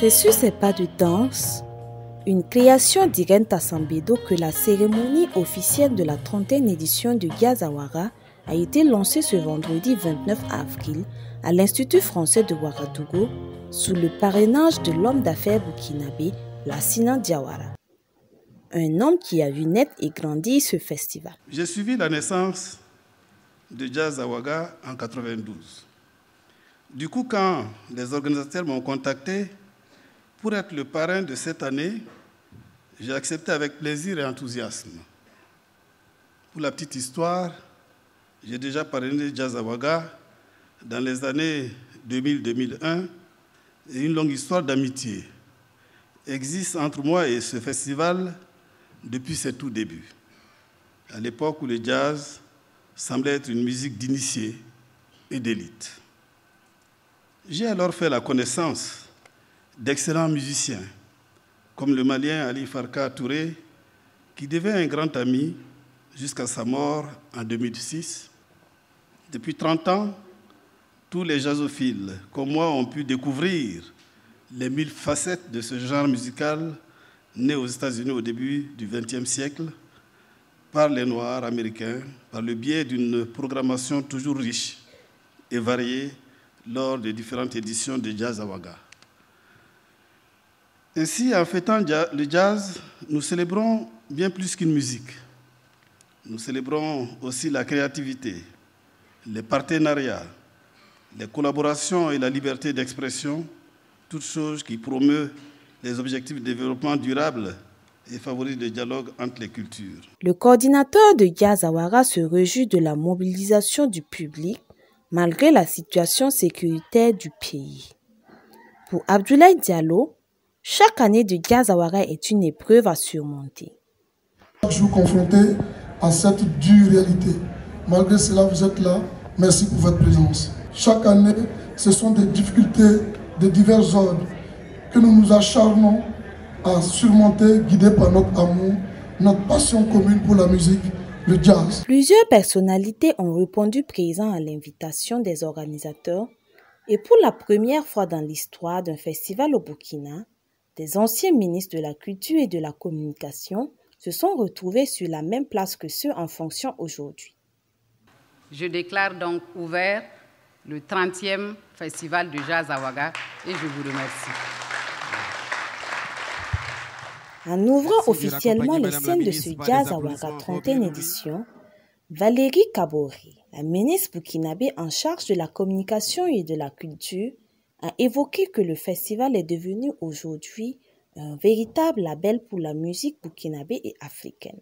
C'est sur ces pas de danse, une création d'Irène Tassambedo, que la cérémonie officielle de la 30e édition du Jazz Awara a été lancée ce vendredi 29 avril à l'Institut français de Ouagadougou sous le parrainage de l'homme d'affaires burkinabé Lassina Diawara. Un homme qui a vu naître et grandir ce festival. J'ai suivi la naissance de Jazz Awara en 92. Du coup, quand les organisateurs m'ont contacté pour être le parrain de cette année, j'ai accepté avec plaisir et enthousiasme. Pour la petite histoire, j'ai déjà parrainé Jazz Awara dans les années 2000-2001 et une longue histoire d'amitié existe entre moi et ce festival depuis ses tout débuts. À l'époque où le jazz semblait être une musique d'initiés et d'élite. J'ai alors fait la connaissance d'excellents musiciens, comme le Malien Ali Farka Touré, qui devint un grand ami jusqu'à sa mort en 2006. Depuis 30 ans, tous les jazzophiles, comme moi, ont pu découvrir les 1000 facettes de ce genre musical né aux États-Unis au début du XXe siècle par les Noirs américains, par le biais d'une programmation toujours riche et variée lors des différentes éditions de Jazz Awara. Ainsi, en fêtant le jazz, nous célébrons bien plus qu'une musique. Nous célébrons aussi la créativité, les partenariats, les collaborations et la liberté d'expression, toutes choses qui promeuvent les objectifs de développement durable et favorisent le dialogue entre les cultures. Le coordinateur de Jazz Awara se réjouit de la mobilisation du public malgré la situation sécuritaire du pays. Pour Abdoulaye Diallo, chaque année de Jazz Awara est une épreuve à surmonter. Chaque jour confronté à cette dure réalité. Malgré cela, vous êtes là. Merci pour votre présence. Chaque année, ce sont des difficultés de divers ordres que nous nous acharnons à surmonter, guidés par notre amour, notre passion commune pour la musique, le jazz. Plusieurs personnalités ont répondu présents à l'invitation des organisateurs et pour la première fois dans l'histoire d'un festival au Burkina, des anciens ministres de la Culture et de la Communication se sont retrouvés sur la même place que ceux en fonction aujourd'hui. Je déclare donc ouvert le 30e Festival de Jazz Awara et je vous remercie. En ouvrant officiellement les scènes de ce Jazz Awara 30e édition, Valérie Kaboré, la ministre burkinabé en charge de la communication et de la culture, a évoqué que le festival est devenu aujourd'hui un véritable label pour la musique burkinabé et africaine.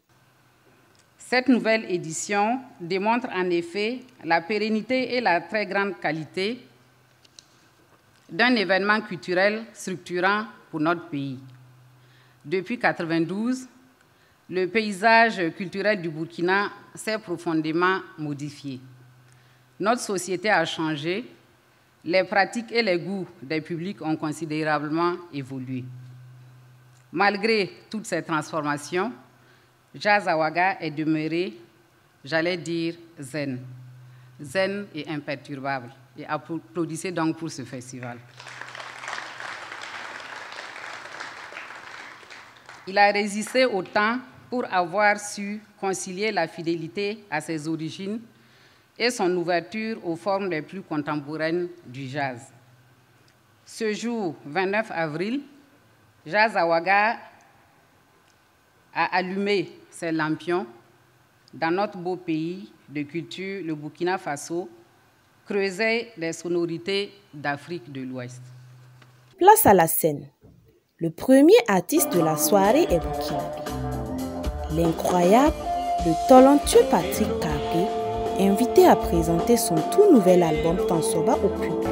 Cette nouvelle édition démontre en effet la pérennité et la très grande qualité d'un événement culturel structurant pour notre pays. Depuis 1992, le paysage culturel du Burkina s'est profondément modifié. Notre société a changé, les pratiques et les goûts des publics ont considérablement évolué. Malgré toutes ces transformations, Jazz Awara est demeuré, j'allais dire, zen et imperturbable. Et applaudissez donc pour ce festival. Il a résisté au temps pour avoir su concilier la fidélité à ses origines et son ouverture aux formes les plus contemporaines du jazz. Ce jour, 29 avril, Jazz Awara a allumé ses lampions dans notre beau pays de culture, le Burkina Faso, creuser les sonorités d'Afrique de l'Ouest. Place à la scène. Le premier artiste de la soirée est burkinabé. L'incroyable, le talentueux Patrick Carpé, invité à présenter son tout nouvel album Tansoba au public.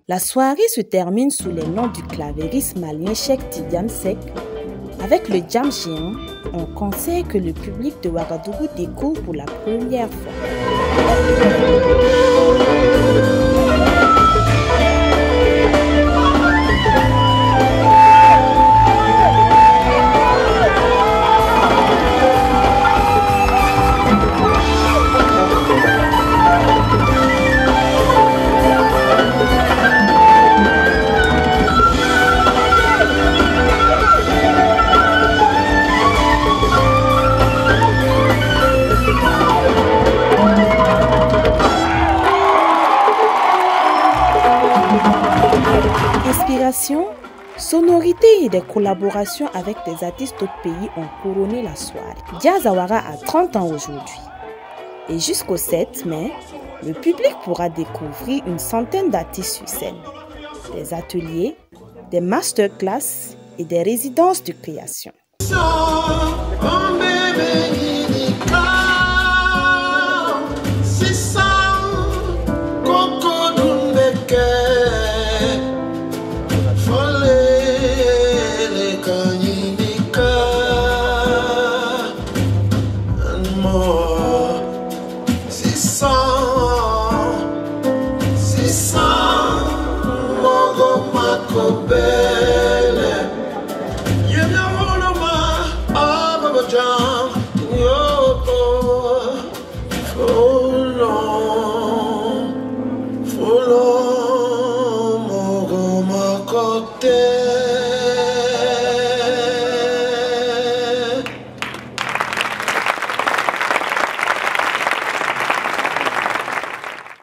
La soirée se termine sous les noms du clavériste malien Cheikh Tidiane Seck, Avec le jam géant, on conseille que le public de Ouagadougou découvre pour la première fois. Inspiration, sonorité et des collaborations avec des artistes d'autres pays ont couronné la soirée. Jazz Awara a 30 ans aujourd'hui. Et jusqu'au 7 mai, le public pourra découvrir une centaine d'artistes sur scène, des ateliers, des masterclass et des résidences de création.